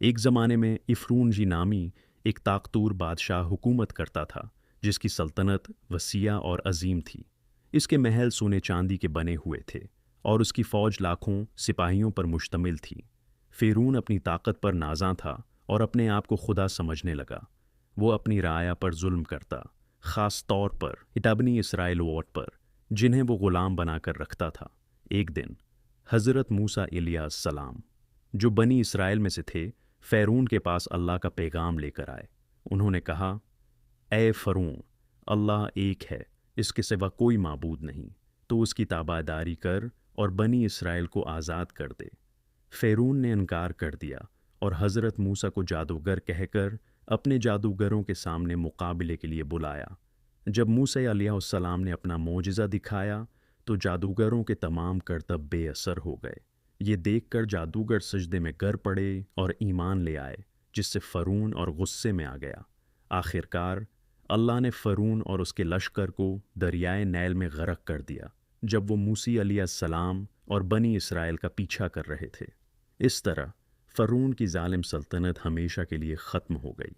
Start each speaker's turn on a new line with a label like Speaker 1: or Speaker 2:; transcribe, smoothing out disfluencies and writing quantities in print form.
Speaker 1: एक ज़माने में इफ़रून जी नामी एक ताकतूर बादशाह हुकूमत करता था, जिसकी सल्तनत वसीआ और अजीम थी। इसके महल सोने चांदी के बने हुए थे और उसकी फ़ौज लाखों सिपाहियों पर मुश्तमिल थी। फ़िरौन अपनी ताकत पर नाज़ा था और अपने आप को खुदा समझने लगा। वो अपनी राया पर जुल्म करता, ख़ास तौर पर इटबनी इसराइल वोट पर, जिन्हें वो ग़ुलाम बनाकर रखता था। एक दिन हज़रत मूसा इलियास सलाम, जो बनी इसराइल में से थे, फ़िरौन के पास अल्लाह का पैगाम लेकर आए। उन्होंने कहा, ए फ़िरौन, अल्लाह एक है, इसके सिवा कोई माबूद नहीं, तो उसकी ताबादारी कर और बनी इसराइल को आज़ाद कर दे। फ़िरौन ने इनकार कर दिया और हज़रत मूसा को जादूगर कहकर अपने जादूगरों के सामने मुकाबले के लिए बुलाया। जब मूसा अलैहिस्सलाम ने अपना मोजिज़ा दिखाया, तो जादूगरों के तमाम करतब बेअसर हो गए। ये देखकर जादूगर सजदे में गिर पड़े और ईमान ले आए, जिससे फ़िरौन और गुस्से में आ गया। आखिरकार अल्लाह ने फ़िरौन और उसके लश्कर को दरियाए नैल में गरक कर दिया, जब वो मूसी अलैहिस्सलाम और बनी इसराइल का पीछा कर रहे थे। इस तरह फ़िरौन की ज़ालिम सल्तनत हमेशा के लिए ख़त्म हो गई।